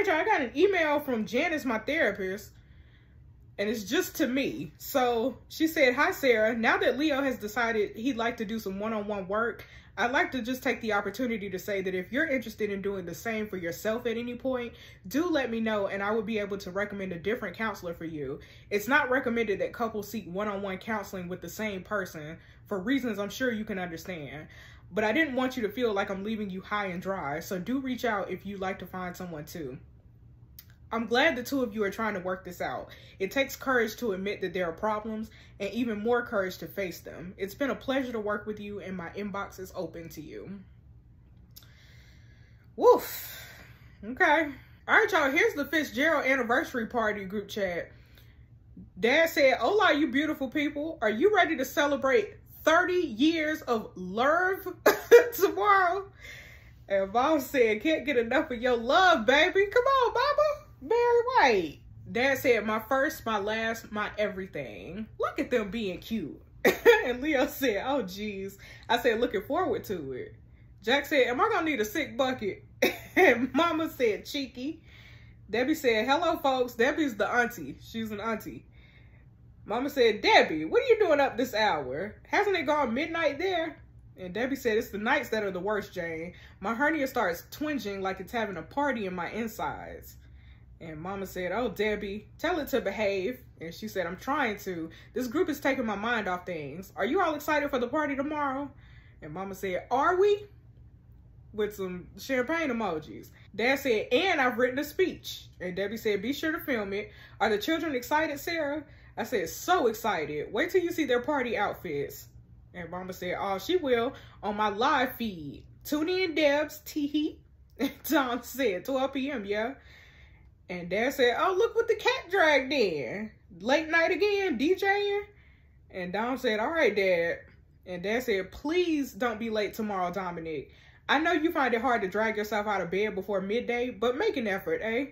right, y'all, I got an email from Janice, my therapist, and it's just to me. So she said, "Hi, Sarah. Now that Leo has decided he'd like to do some one-on-one work, I'd like to just take the opportunity to say that if you're interested in doing the same for yourself at any point, do let me know and I will be able to recommend a different counselor for you. It's not recommended that couples seek one-on-one counseling with the same person for reasons I'm sure you can understand. But I didn't want you to feel like I'm leaving you high and dry, so do reach out if you'd like to find someone too. I'm glad the two of you are trying to work this out. It takes courage to admit that there are problems and even more courage to face them. It's been a pleasure to work with you and my inbox is open to you." Woof. Okay. All right, y'all. Here's the Fitzgerald anniversary party group chat. Dad said, "Hola, you beautiful people. Are you ready to celebrate 30 years of love tomorrow?" And Mom said, "Can't get enough of your love, baby. Come on, Mama. Barry White." Dad said, "My first, my last, my everything." Look at them being cute. And Leo said, "Oh, geez." I said, "Looking forward to it." Jack said, "Am I going to need a sick bucket?" And Mama said, "Cheeky." Debbie said, "Hello, folks. Debbie's the auntie. She's an auntie." Mama said, "Debbie, what are you doing up this hour? Hasn't it gone midnight there?" And Debbie said, "It's the nights that are the worst, Jane. My hernia starts twinging like it's having a party in my insides." And Mama said, "Oh, Debbie, tell it to behave." And she said, "I'm trying to. This group is taking my mind off things. Are you all excited for the party tomorrow?" And Mama said, "Are we?" With some champagne emojis. Dad said, "And I've written a speech." And Debbie said, "Be sure to film it. Are the children excited, Sarah?" I said, "So excited. Wait till you see their party outfits." And Mama said, "Oh, she will on my live feed. Tune in, Debs. Tee-hee." And Tom said, 12 p.m., yeah. And Dad said, "Oh, look what the cat dragged in. Late night again, DJing?" And Dom said, "All right, Dad." And Dad said, "Please don't be late tomorrow, Dominic. I know you find it hard to drag yourself out of bed before midday, but make an effort, eh?"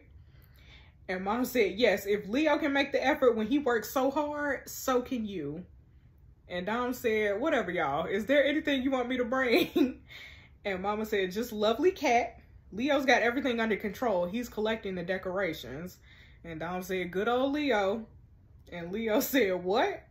And Mom said, "Yes, if Leo can make the effort when he works so hard, so can you." And Dom said, "Whatever, y'all. Is there anything you want me to bring?" And Mama said, "Just lovely cat. Leo's got everything under control. He's collecting the decorations." And Dom said, "Good old Leo." And Leo said, "What?"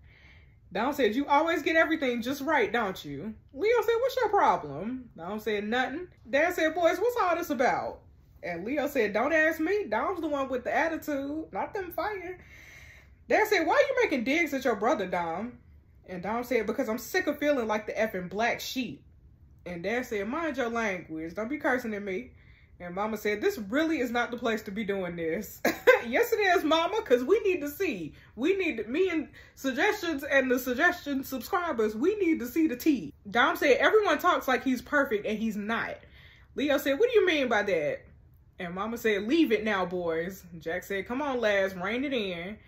Dom said, "You always get everything just right, don't you?" Leo said, "What's your problem?" Dom said, "Nothing." Dad said, "Boys, what's all this about?" And Leo said, "Don't ask me. Dom's the one with the attitude, not them fighting." Dad said, "Why are you making digs at your brother, Dom?" And Dom said, "Because I'm sick of feeling like the effing black sheep." And Dad said, "Mind your language. Don't be cursing at me." And Mama said, "This really is not the place to be doing this." "Yes, it is, Mama, because we need to see. We need, me and suggestions and the suggestion subscribers, we need to see the tea." Dom said, "Everyone talks like he's perfect and he's not." Leo said, "What do you mean by that?" And Mama said, "Leave it now, boys." Jack said, "Come on, lads, rein it in."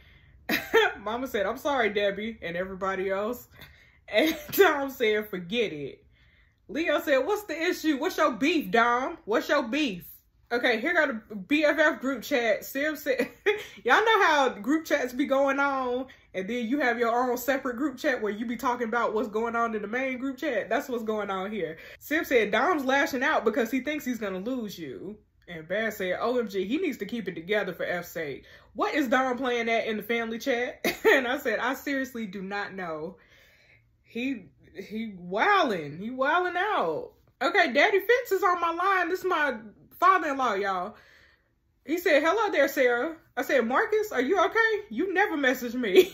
Mama said, "I'm sorry, Debbie," and everybody else. And Dom said, "Forget it." Leo said, "What's the issue? What's your beef, Dom? What's your beef?" Okay, here got a BFF group chat. Sim said, y'all know how group chats be going on, and then you have your own separate group chat where you be talking about what's going on in the main group chat. That's what's going on here. Sim said, "Dom's lashing out because he thinks he's going to lose you." And Bass said, "OMG, he needs to keep it together for F's sake. What is Dom playing at in the family chat?" And I said, "I seriously do not know. He wilding. He wilding out." Okay, Daddy Fitz is on my line. This is my father-in-law, y'all. He said, "Hello there, Sarah." I said, "Marcus, are you okay? You never messaged me."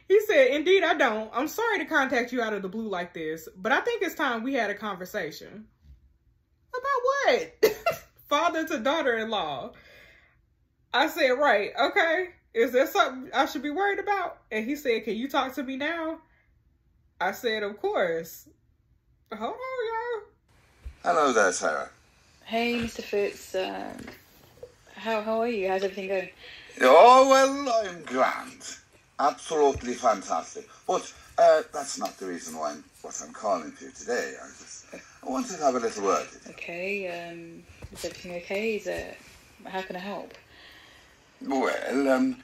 He said, "Indeed, I don't. I'm sorry to contact you out of the blue like this, but I think it's time we had a conversation." About what? Father to daughter-in-law. I said, "Right, okay. Is there something I should be worried about?" And he said, "Can you talk to me now?" I said, "Of course." Hold on, y'all. Hello there, Sarah. Hey, Mr. Fitz. How are you? How's everything going? Oh, well, I'm grand. Absolutely fantastic. But that's not the reason why I'm calling for you today. I wanted to have a little word with you. Okay, is everything okay? How can I help? Well, where do I begin?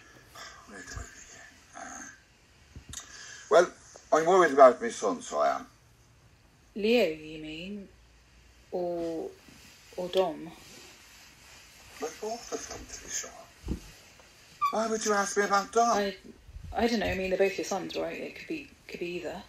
Well, I'm worried about my son, so I am. Leo, you mean? Or Dom? But both of them, to be sure. Why would you ask me about Dom? I don't know. I mean, they're both your sons, right? It could be either.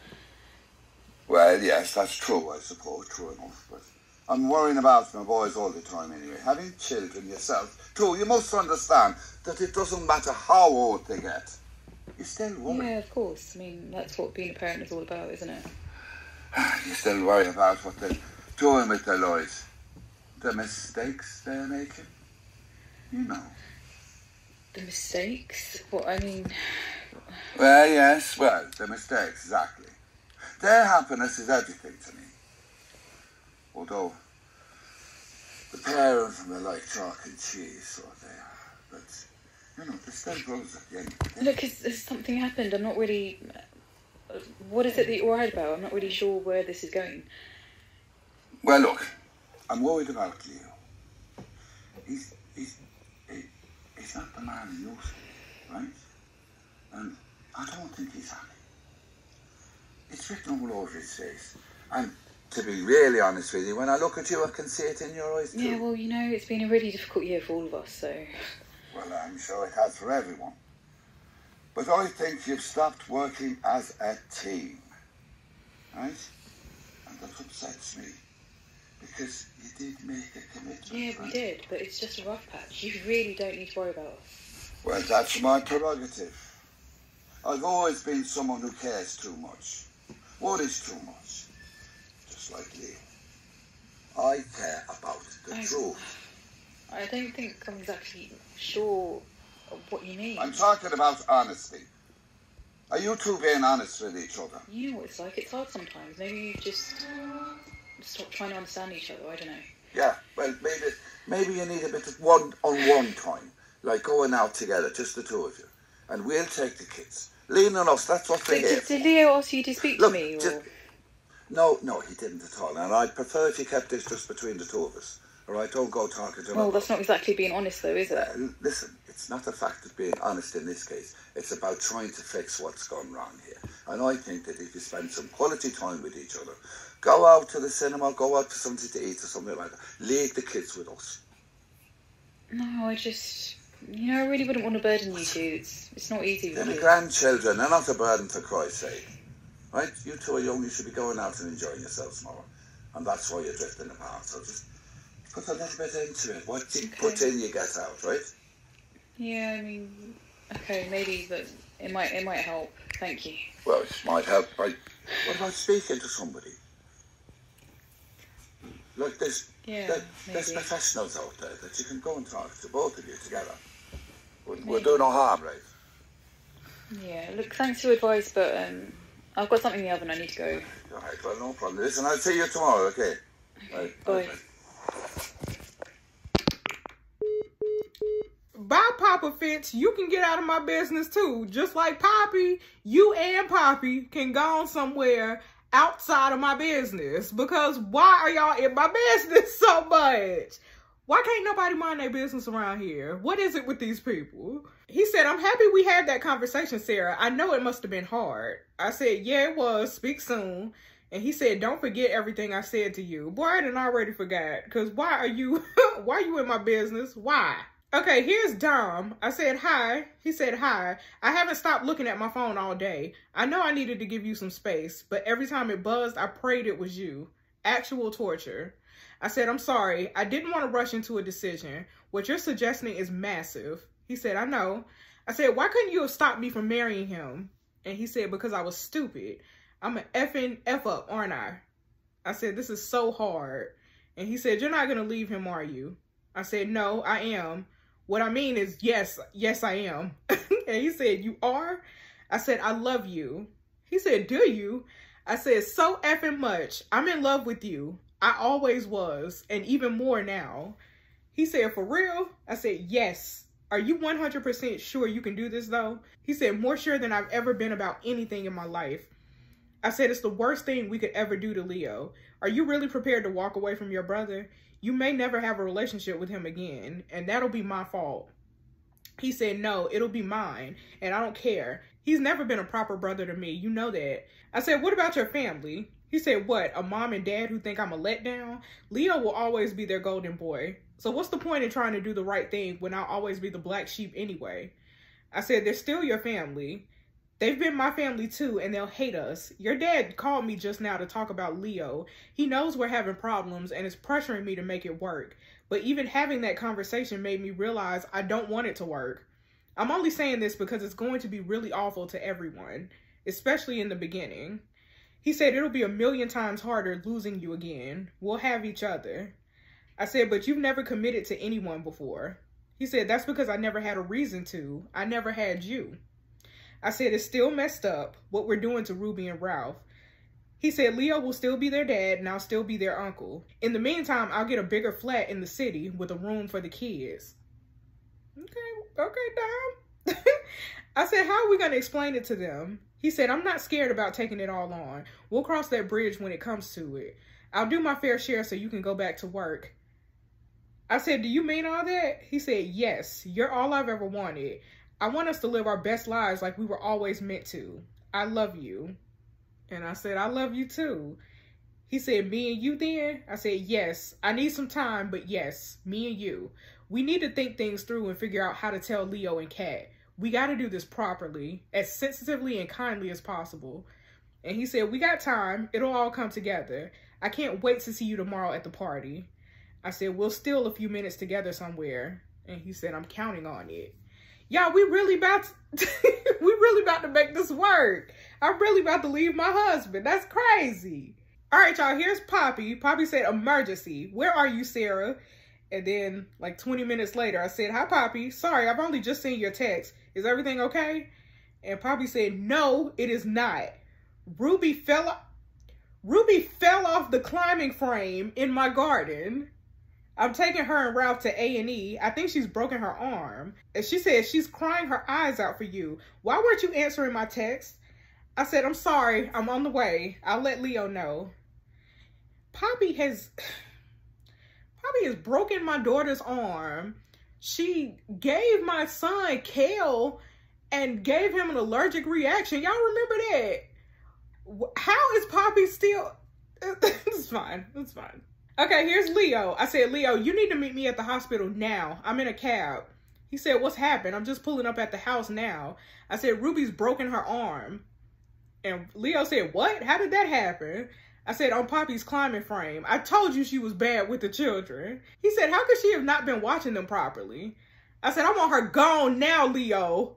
Well, yes, that's true, I suppose, true enough. But I'm worrying about my boys all the time anyway. Having children yourself, too, you must understand that it doesn't matter how old they get. You still worry. Yeah, of course. I mean, that's what being a parent is all about, isn't it? You still worry about what they're doing with their lives. The mistakes they're making. You know. The mistakes? What, I mean... Well, yes, well, the mistakes, exactly. Their happiness is everything to me. Although, the pair of them are like chalk and cheese, so they are. But, you know, they're still brothers at the end of the day. Look, has something happened? I'm not really... What is it that you're worried about? I'm not really sure where this is going. Well, look, I'm worried about Leo. He's not the man he used to be, right? And I don't think he's happy. It's written all over his face. And to be really honest with you, when I look at you, I can see it in your eyes too. Yeah, well, you know, it's been a really difficult year for all of us, so... Well, I'm sure it has for everyone. But I think you've stopped working as a team, right? And that upsets me. Because you did make a commitment. Yeah, we did, but it's just a rough patch. You really don't need to worry about us. Well, that's my prerogative. I've always been someone who cares too much. What is too much? Just like Leo. I care about the truth. I don't think I'm exactly sure of what you mean. I'm talking about honesty. Are you two being honest with each other? You know what it's like. It's hard sometimes. Maybe you just stop trying to understand each other. I don't know. Yeah, well, maybe you need a bit of one-on-one time. Like going out together, just the two of you. And we'll take the kids. Lean on us, that's what we're here for. Did Leo ask you to speak to me? Or? No, he didn't at all. And I'd prefer if you kept this just between the two of us. All right, don't go talking to him. Well, that's not exactly being honest, though, is it? Listen, it's not a fact of being honest in this case. It's about trying to fix what's gone wrong here. And I think that if you spend some quality time with each other, go out to the cinema, go out for something to eat or something like that, leave the kids with us. No, I just... You know, I really wouldn't want to burden you two. It's not easy. They're my grandchildren. They're not a burden, for Christ's sake. Right? You two are young. You should be going out and enjoying yourselves more. And that's why you're drifting apart. So just put a little bit into it. What you put in, you get out, right? Yeah, I mean, okay, maybe, but it might help. Thank you. Well, it might help, right? What about speaking to somebody? Look, there's professionals out there that you can go and talk to, both of you together. We'll do no harm, right? Yeah, look, thanks for your advice, but I've got something in the oven, I need to go. All right, well, no problem. Listen, I'll see you tomorrow, okay? Right, bye. Bye, Papa Fitz. You can get out of my business too. Just like Poppy, you and Poppy can go on somewhere outside of my business. Because why are y'all in my business so much? Why can't nobody mind their business around here? What is it with these people? He said, I'm happy we had that conversation, Sarah. I know it must have been hard. I said, yeah, it was. Speak soon. And he said, don't forget everything I said to you. Boy, I done already forgot. Because why are you in my business? Why? Okay, here's Dom. I said, hi. He said, hi. I haven't stopped looking at my phone all day. I know I needed to give you some space, but every time it buzzed, I prayed it was you. Actual torture. I said, I'm sorry. I didn't want to rush into a decision. What you're suggesting is massive. He said, I know. I said, why couldn't you have stopped me from marrying him? And he said, because I was stupid. I'm an effing F up, aren't I? I said, this is so hard. And he said, you're not going to leave him, are you? I said, no, I am. What I mean is, yes, I am. And he said, you are? I said, I love you. He said, do you? I said, so effing much. I'm in love with you. I always was, and even more now. He said, for real? I said, yes. Are you 100% sure you can do this, though? He said, more sure than I've ever been about anything in my life. I said, it's the worst thing we could ever do to Leo. Are you really prepared to walk away from your brother? You may never have a relationship with him again, and that'll be my fault. He said, no, it'll be mine, and I don't care. He's never been a proper brother to me. You know that. I said, what about your family? He said, what, a mom and dad who think I'm a letdown? Leo will always be their golden boy. So what's the point in trying to do the right thing when I'll always be the black sheep anyway? I said, they're still your family. They've been my family too, and they'll hate us. Your dad called me just now to talk about Leo. He knows we're having problems and is pressuring me to make it work. But even having that conversation made me realize I don't want it to work. I'm only saying this because it's going to be really awful to everyone, especially in the beginning. He said, it'll be 1,000,000 times harder losing you again. We'll have each other. I said, but you've never committed to anyone before. He said, that's because I never had a reason to. I never had you. I said, it's still messed up what we're doing to Ruby and Ralph. He said, Leo will still be their dad and I'll still be their uncle. In the meantime, I'll get a bigger flat in the city with a room for the kids. Okay, Dom. I said, how are we going to explain it to them? He said, I'm not scared about taking it all on. We'll cross that bridge when it comes to it. I'll do my fair share so you can go back to work. I said, do you mean all that? He said, yes, you're all I've ever wanted. I want us to live our best lives like we were always meant to. I love you. And I said, I love you too. He said, me and you then? I said, yes. I need some time, but yes, me and you. We need to think things through and figure out how to tell Leo and Kat. We got to do this properly, as sensitively and kindly as possible. And he said, we got time. It'll all come together. I can't wait to see you tomorrow at the party. I said, we'll steal a few minutes together somewhere. And he said, I'm counting on it. Y'all, we really about to make this work. I'm really about to leave my husband. That's crazy. All right, y'all, here's Poppy. Poppy said, emergency. Where are you, Sarah? And then like 20 minutes later, I said, hi, Poppy. Sorry, I've only just seen your text. Is everything okay? And Poppy said, no, it is not. Ruby fell off the climbing frame in my garden. I'm taking her and Ralph to A&E. I think she's broken her arm. And she said she's crying her eyes out for you. Why weren't you answering my text? I said, I'm sorry. I'm on the way. I'll let Leo know. Poppy has broken my daughter's arm. She gave my son Kale and gave him an allergic reaction. Y'all remember that? How is Poppy still... It's fine. It's fine. Okay, here's Leo. I said, Leo, you need to meet me at the hospital now. I'm in a cab. He said, what's happened? I'm just pulling up at the house now. I said, Ruby's broken her arm. And Leo said, what? How did that happen? I said, on Poppy's climbing frame. I told you she was bad with the children. He said, how could she have not been watching them properly? I said, I want her gone now, Leo.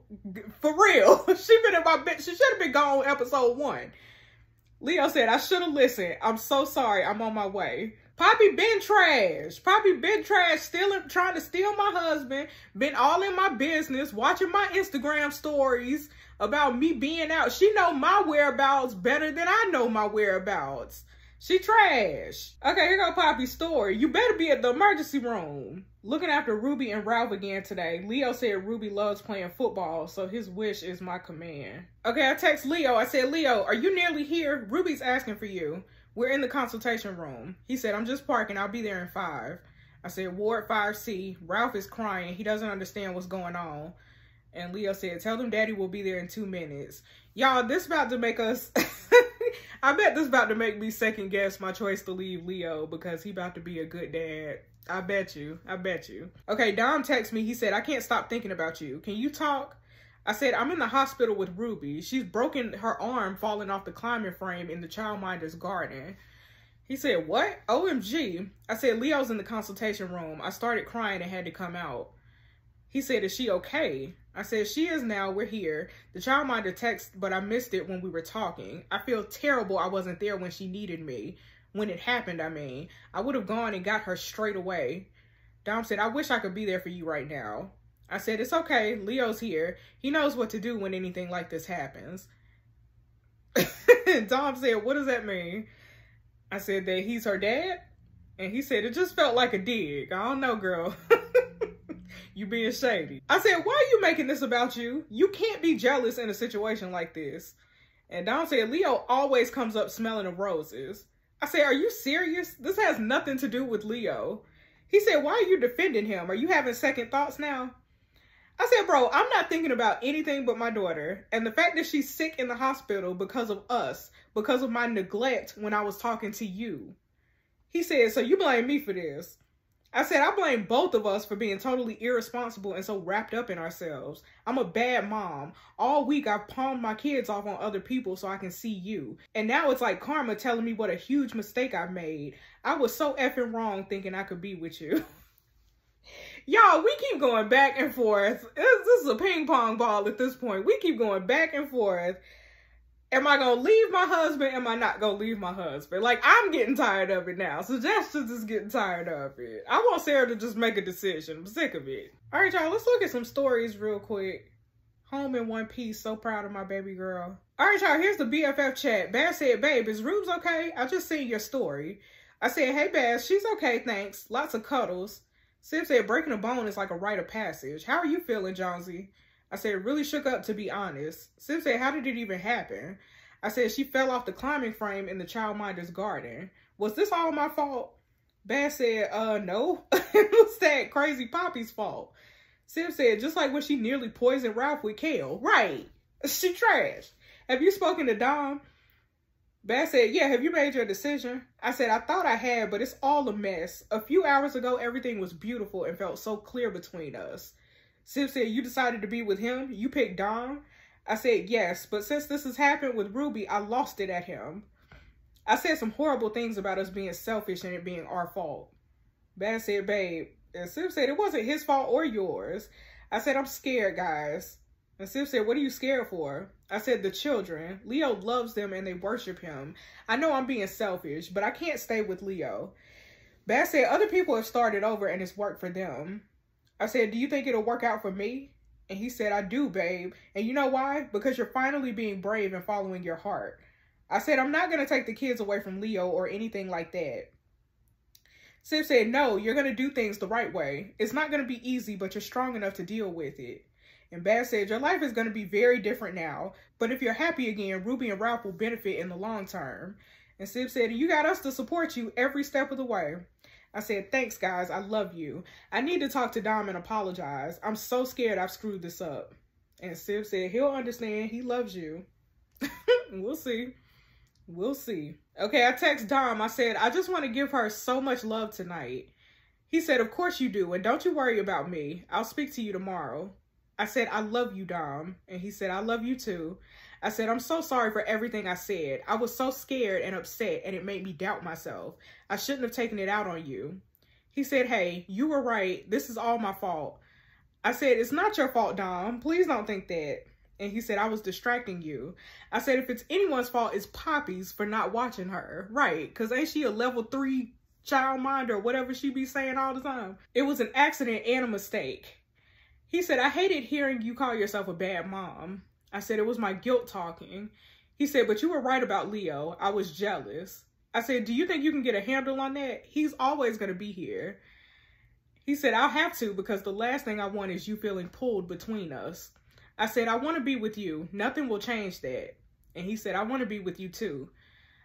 For real. She should have been gone episode 1. Leo said, I should have listened. I'm so sorry. I'm on my way. Poppy been trash. Poppy been trash, trying to steal my husband. Been all in my business, watching my Instagram stories about me being out. She know my whereabouts better than I know my whereabouts. She trash. Okay, here go Poppy's story. You better be at the emergency room. Looking after Ruby and Ralph again today. Leo said Ruby loves playing football, so his wish is my command. Okay, I text Leo. I said, Leo, are you nearly here? Ruby's asking for you. We're in the consultation room. He said, I'm just parking. I'll be there in 5. I said, Ward 5C. Ralph is crying. He doesn't understand what's going on. And Leo said, tell them daddy will be there in 2 minutes. Y'all, this about to make us... I bet this about to make me second guess my choice to leave Leo because he about to be a good dad. I bet you. I bet you. Okay, Dom texted me. He said, I can't stop thinking about you. Can you talk? I said, I'm in the hospital with Ruby. She's broken her arm falling off the climbing frame in the childminder's garden. He said, what? OMG. I said, Leo's in the consultation room. I started crying and had to come out. He said, is she okay? I said, she is now. We're here. The childminder texted, but I missed it when we were talking. I feel terrible I wasn't there when she needed me. When it happened, I mean. I would have gone and got her straight away. Dom said, I wish I could be there for you right now. I said, it's okay. Leo's here. He knows what to do when anything like this happens. Dom said, what does that mean? I said that he's her dad. And he said, it just felt like a dig. I don't know, girl. You being shady. I said, why are you making this about you? You can't be jealous in a situation like this. And Dom said, Leo always comes up smelling of roses. I said, are you serious? This has nothing to do with Leo. He said, why are you defending him? Are you having second thoughts now? I said, bro, I'm not thinking about anything but my daughter. And the fact that she's sick in the hospital because of us. because of my neglect when I was talking to you. He said, so you blame me for this. I said, I blame both of us for being totally irresponsible and so wrapped up in ourselves. I'm a bad mom. All week I've palmed my kids off on other people so I can see you. And now it's like karma telling me what a huge mistake I've made. I was so effing wrong thinking I could be with you. Y'all, we keep going back and forth. This is a ping pong ball at this point. We keep going back and forth. Am I going to leave my husband? Am I not going to leave my husband? Like, I'm getting tired of it now. So Jess is getting tired of it. I want Sarah to just make a decision. I'm sick of it. All right, y'all, let's look at some stories real quick. Home in one piece. So proud of my baby girl. All right, y'all, here's the BFF chat. Bass said, babe, is Rubes okay? I just seen your story. I said, hey, Bass, she's okay, thanks. Lots of cuddles. Sib said, breaking a bone is like a rite of passage. How are you feeling, Jonesy? I said, really shook up, to be honest. Sib said, how did it even happen? I said, she fell off the climbing frame in the childminder's garden. Was this all my fault? Bass said, no. It was that crazy Poppy's fault. Sib said, just like when she nearly poisoned Ralph with kale. Right. She trash. Have you spoken to Dom? Bass said, yeah, have you made your decision? I said, I thought I had, but it's all a mess. A few hours ago, everything was beautiful and felt so clear between us. Sib said, you decided to be with him? You picked Dom? I said, yes, but since this has happened with Ruby, I lost it at him. I said some horrible things about us being selfish and it being our fault. Bass said, babe. And Sib said, it wasn't his fault or yours. I said, I'm scared, guys. And Sib said, what are you scared for? I said, the children. Leo loves them and they worship him. I know I'm being selfish, but I can't stay with Leo. Bass said, other people have started over and it's worked for them. I said, do you think it'll work out for me? And he said, I do, babe. And you know why? Because you're finally being brave and following your heart. I said, I'm not going to take the kids away from Leo or anything like that. Sib said, no, you're going to do things the right way. It's not going to be easy, but you're strong enough to deal with it. And Bass said, your life is going to be very different now. But if you're happy again, Ruby and Ralph will benefit in the long term. And Sib said, you got us to support you every step of the way. I said, thanks, guys. I love you. I need to talk to Dom and apologize. I'm so scared I've screwed this up. And Sib said, he'll understand. He loves you. We'll see. We'll see. Okay, I text Dom. I said, I just want to give her so much love tonight. He said, of course you do. And don't you worry about me. I'll speak to you tomorrow. I said, I love you, Dom. And he said, I love you too. I said, I'm so sorry for everything I said. I was so scared and upset and it made me doubt myself. I shouldn't have taken it out on you. He said, hey, you were right. This is all my fault. I said, it's not your fault, Dom. Please don't think that. And he said, I was distracting you. I said, if it's anyone's fault, it's Poppy's for not watching her. Right, because ain't she a level 3 childminder or whatever she be saying all the time? It was an accident and a mistake. He said, I hated hearing you call yourself a bad mom. I said, it was my guilt talking. He said, but you were right about Leo. I was jealous. I said, do you think you can get a handle on that? He's always going to be here. He said, I'll have to because the last thing I want is you feeling pulled between us. I said, I want to be with you. Nothing will change that. And he said, I want to be with you too.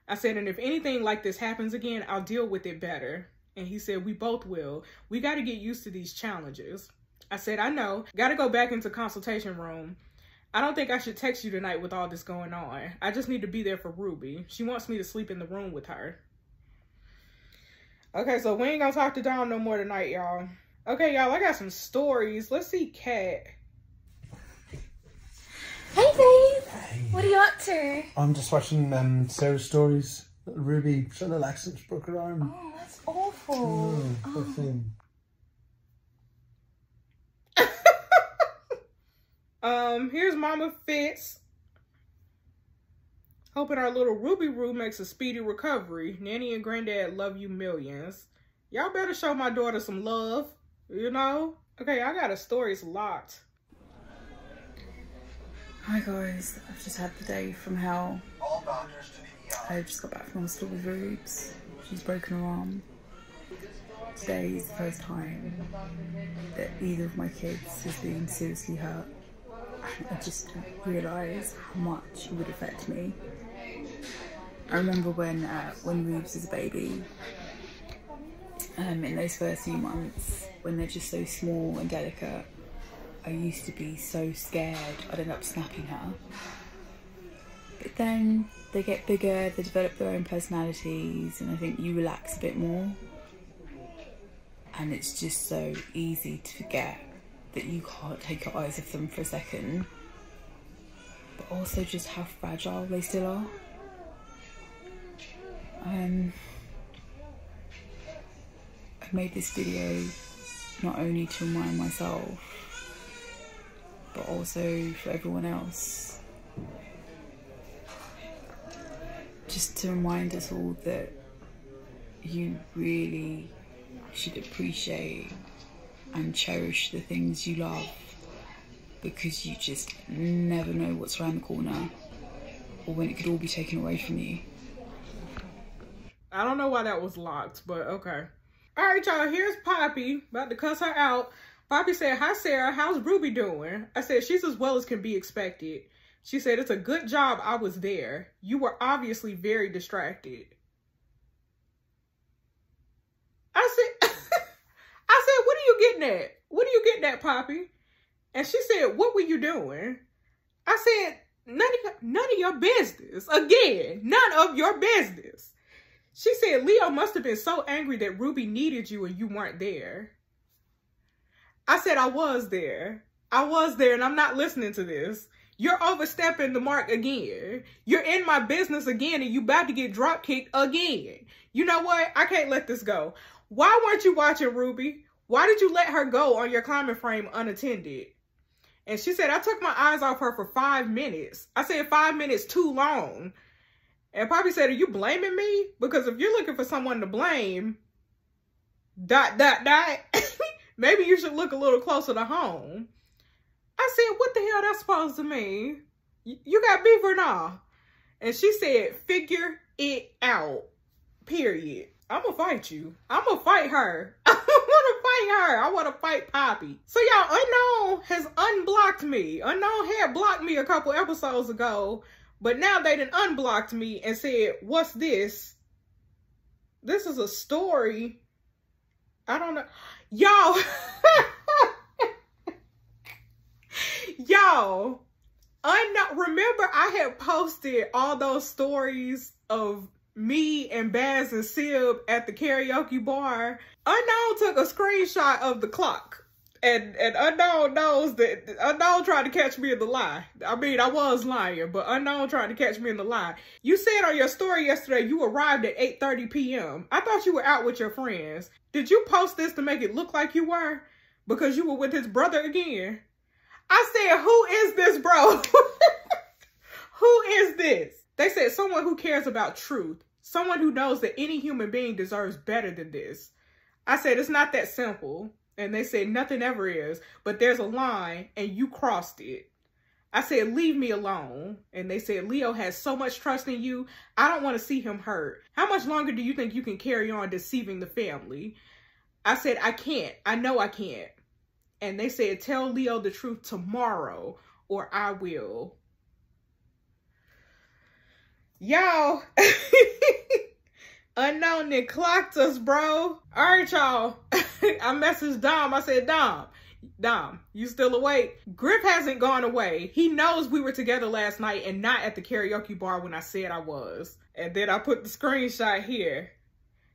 I said, and if anything like this happens again, I'll deal with it better. And he said, we both will. We got to get used to these challenges. I said, I know. Got to go back into consultation room. I don't think I should text you tonight with all this going on. I just need to be there for Ruby. She wants me to sleep in the room with her. Okay, so we ain't gonna talk to Dom no more tonight, y'all. Okay, y'all, I got some stories. Let's see Kat. Hey, babe. Hey. What are you up to? I'm just watching Sarah's stories. Ruby, she had an accident, she broke her arm. Oh, that's awful. Poor thing. Here's Mama Fitz. Hoping our little Ruby Roo makes a speedy recovery. Nanny and Granddad love you millions. Y'all better show my daughter some love, you know? Okay, I got a stories locked. Hi guys, I've just had the day from hell. I just got back from hospital with Rubes. She's broken her arm. Today is the first time that either of my kids has been seriously hurt. I just didn't realise how much it would affect me. I remember when Rubes was a baby, in those first few months, when they're just so small and delicate, I used to be so scared I'd end up snapping her. But then they get bigger, they develop their own personalities, and I think you relax a bit more. And it's just so easy to forget that you can't take your eyes off them for a second. But also just how fragile they still are. I made this video not only to remind myself, but also for everyone else. Just to remind us all that you really should appreciate and cherish the things you love, because you just never know what's around the corner or when it could all be taken away from you. I don't know why that was locked, but okay. All right, y'all, here's Poppy. About to cuss her out. Poppy said, "Hi, Sarah. How's Ruby doing?" I said, "She's as well as can be expected." She said, "It's a good job I was there. You were obviously very distracted." I said, "What are you getting at? What are you getting at, Poppy?" And she said, "What were you doing?" I said, none of your business. Again, none of your business. She said, "Leo must have been so angry that Ruby needed you and you weren't there." I said, I was there, and I'm not listening to this. You're overstepping the mark again. You're in my business again, and you about to get drop kicked again. You know what? I can't let this go. Why weren't you watching Ruby? Why did you let her go on your climbing frame unattended? And she said, "I took my eyes off her for 5 minutes. I said 5 minutes too long." And Poppy said, "Are you blaming me? Because if you're looking for someone to blame, ... maybe you should look a little closer to home." I said, "What the hell that's supposed to mean? You got beef or nah?" And she said, "Figure it out, period." I'm gonna fight you. I'm gonna fight her. I want to fight her. I want to fight Poppy. So y'all, Unknown has unblocked me. Unknown had blocked me a couple episodes ago, but now they done unblocked me and said, "What's this? This is a story." I don't know. Y'all. Y'all. Remember I had posted all those stories of me and Baz and Sib at the karaoke bar. Unknown took a screenshot of the clock. And Unknown knows that Unknown tried to catch me in the lie. I mean, I was lying, but Unknown tried to catch me in the lie. You said on your story yesterday you arrived at 8:30 p.m. I thought you were out with your friends. Did you post this to make it look like you were? Because you were with his brother again? I said, who is this, bro? Who is this? They said someone who cares about truth. Someone who knows that any human being deserves better than this. I said, it's not that simple. And they said, nothing ever is. But there's a line and you crossed it. I said, leave me alone. And they said, Leo has so much trust in you. I don't want to see him hurt. How much longer do you think you can carry on deceiving the family? I said, I can't. I know I can't. And they said, tell Leo the truth tomorrow or I will. Y'all, Unknown that clocked us, bro. All right, y'all. I messaged Dom. I said, Dom, you still awake? Griff hasn't gone away. He knows we were together last night and not at the karaoke bar when I said I was. And then I put the screenshot here.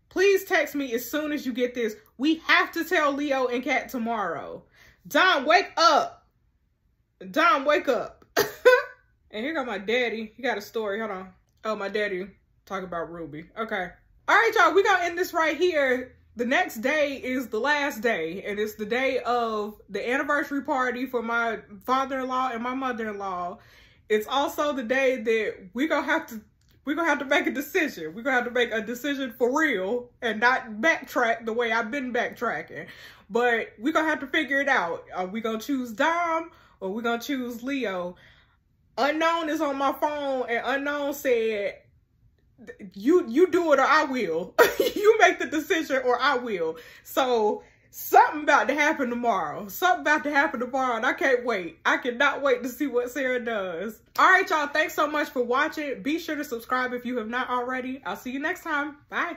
Please text me as soon as you get this. We have to tell Leo and Kat tomorrow. Dom, wake up. Dom, wake up. And here got my daddy. He got a story. Hold on. Oh, my daddy talk about Ruby. Okay. All right, y'all. We're going to end this right here. The next day is the last day. And it's the day of the anniversary party for my father-in-law and my mother-in-law. It's also the day that we're going to have to make a decision. We're going to have to make a decision for real and not backtrack the way I've been backtracking. But we're going to have to figure it out. Are we going to choose Dom or we're going to choose Leo? Unknown is on my phone and Unknown said, you do it or I will. You make the decision or I will. So something about to happen tomorrow. Something about to happen tomorrow and I can't wait. I cannot wait to see what Sarah does. All right, y'all. Thanks so much for watching. Be sure to subscribe if you have not already. I'll see you next time. Bye.